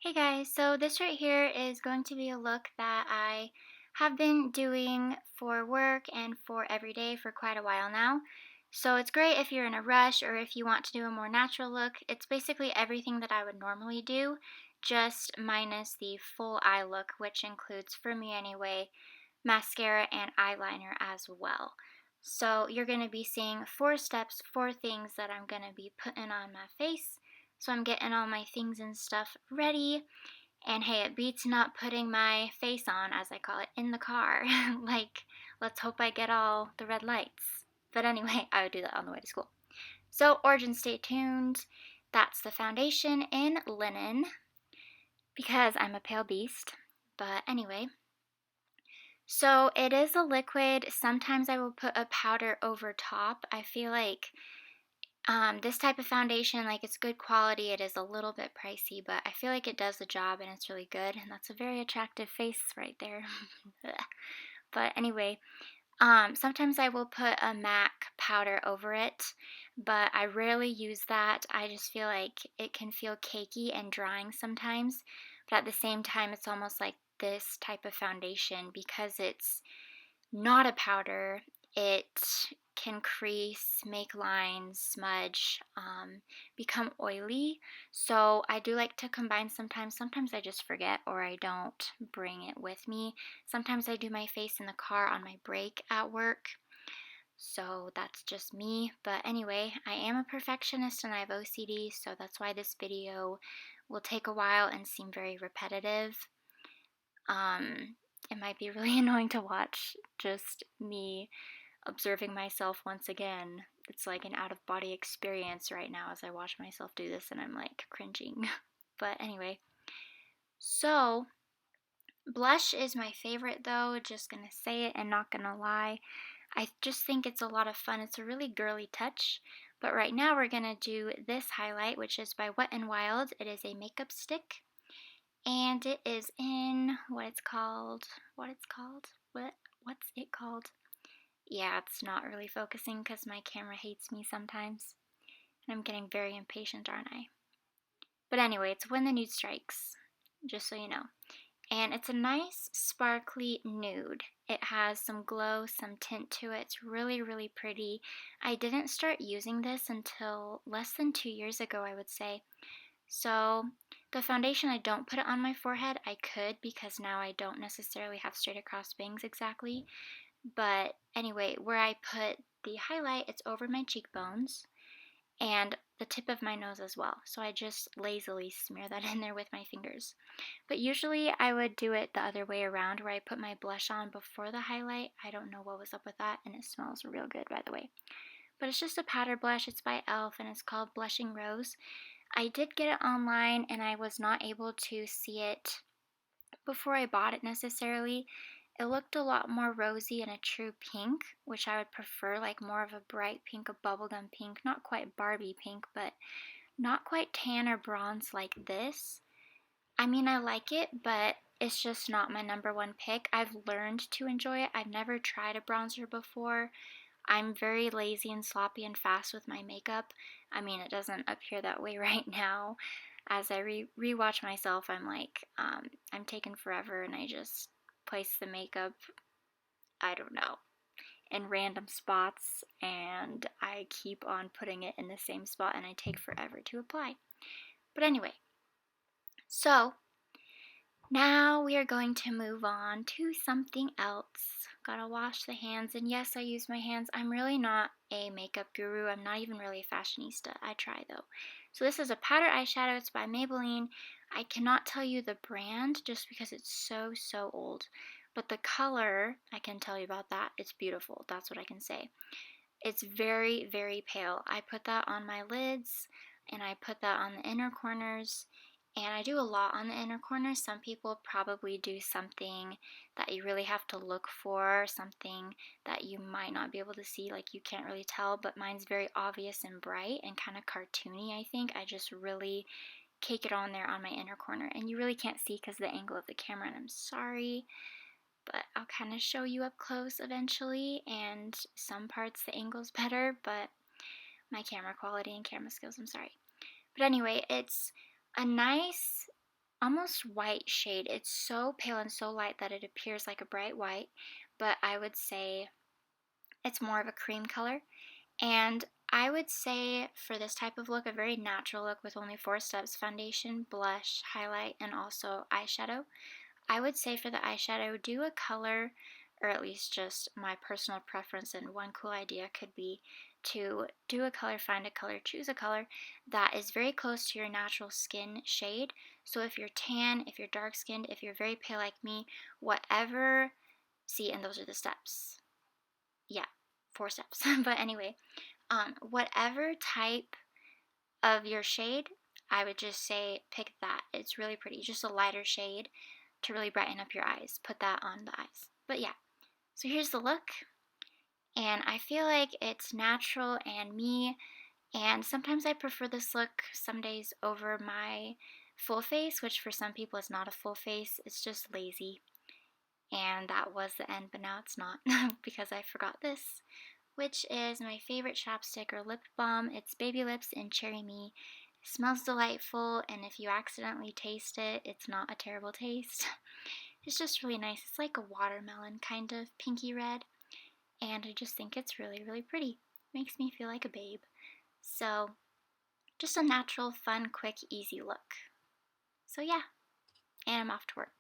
Hey guys, so this right here is going to be a look that I have been doing for work and for every day for quite a while now. So it's great if you're in a rush or if you want to do a more natural look. It's basically everything that I would normally do, just minus the full eye look, which includes, for me anyway, mascara and eyeliner as well. So you're going to be seeing 4 steps, 4 things that I'm going to be putting on my face. So I'm getting all my things and stuff ready. And hey, it beats not putting my face on, as I call it, in the car. Like, let's hope I get all the red lights. But anyway, I would do that on the way to school. So, origin, stay tuned. That's the foundation in linen because I'm a pale beast. But anyway, so it is a liquid. Sometimes I will put a powder over top. I feel like this type of foundation, like it's good quality. It is a little bit pricey, but I feel like it does the job and it's really good. And that's a very attractive face right there. But anyway, sometimes I will put a MAC powder over it, but I rarely use that. I just feel like it can feel cakey and drying sometimes. But at the same time, it's almost like this type of foundation because it's not a powder. It can crease, make lines, smudge, become oily. So I do like to combine sometimes. Sometimes I just forget or I don't bring it with me. Sometimes I do my face in the car on my break at work. So that's just me. But anyway, I am a perfectionist and I have OCD, so that's why this video will take a while and seem very repetitive. It might be really annoying to watch, just me observing myself once again. It's like an out of body experience right now as I watch myself do this and I'm like cringing. But anyway, so blush is my favorite though, just gonna say it and not gonna lie. I just think it's a lot of fun. It's a really girly touch. But right now we're gonna do this highlight, which is by Wet n Wild. It is a makeup stick. And it is in what's it called? Yeah, it's not really focusing because my camera hates me sometimes. And I'm getting very impatient, aren't I? But anyway, it's When the Nude Strikes, just so you know. And it's a nice sparkly nude. It has some glow, some tint to it. It's really, really pretty. I didn't start using this until less than 2 years ago, I would say. So the foundation, I don't put it on my forehead. I could because now I don't necessarily have straight across bangs exactly. But anyway, where I put the highlight, it's over my cheekbones and the tip of my nose as well. So I just lazily smear that in there with my fingers. But usually I would do it the other way around where I put my blush on before the highlight. I don't know what was up with that, and it smells real good, by the way. But it's just a powder blush. It's by e.l.f. and it's called Blushing Rose. I did get it online and I was not able to see it before I bought it necessarily. It looked a lot more rosy and a true pink, which I would prefer, like more of a bright pink, a bubblegum pink, not quite Barbie pink, but not quite tan or bronze like this. I mean, I like it, but it's just not my number one pick. I've learned to enjoy it. I've never tried a bronzer before. I'm very lazy and sloppy and fast with my makeup. I mean, it doesn't appear that way right now. As I rewatch myself, I'm like, I'm taking forever and I just place the makeup, I don't know, in random spots and I keep on putting it in the same spot and I take forever to apply. But anyway, so now we are going to move on to something else. Gotta wash the hands, and yes, I use my hands. I'm really not a makeup guru. I'm not even really a fashionista. I try though. So this is a powder eyeshadow. It's by Maybelline. I cannot tell you the brand just because it's so, so old. But the color, I can tell you about that. It's beautiful. That's what I can say. It's very, very pale. I put that on my lids, and I put that on the inner corners. And I do a lot on the inner corners. Some people probably do something that you really have to look for, something that you might not be able to see, like you can't really tell, but mine's very obvious and bright and kind of cartoony, I think. I just really cake it on there on my inner corner. And you really can't see because of the angle of the camera, and I'm sorry, but I'll kind of show you up close eventually. And some parts the angle's better, but my camera quality and camera skills, I'm sorry. But anyway, it's a nice almost white shade. It's so pale and so light that it appears like a bright white, but I would say it's more of a cream color. And I would say for this type of look, a very natural look with only 4 steps: foundation, blush, highlight, and also eyeshadow. I would say for the eyeshadow, do a color, or at least just my personal preference, and one cool idea could be to do a color, find a color, choose a color that is very close to your natural skin shade. So if you're tan, if you're dark skinned, if you're very pale like me, whatever, see, and those are the steps. Yeah, 4 steps. But anyway, whatever type of your shade, I would just say pick that. It's really pretty. Just a lighter shade to really brighten up your eyes. Put that on the eyes. But yeah, so here's the look. And I feel like it's natural and me. And sometimes I prefer this look some days over my full face, which for some people is not a full face. It's just lazy. And that was the end, but now it's not because I forgot this, which is my favorite chapstick or lip balm. It's Baby Lips in Cherry Me. It smells delightful, and if you accidentally taste it, it's not a terrible taste. It's just really nice. It's like a watermelon kind of pinky red, and I just think it's really, really pretty. Makes me feel like a babe. So, just a natural, fun, quick, easy look. So yeah, and I'm off to work.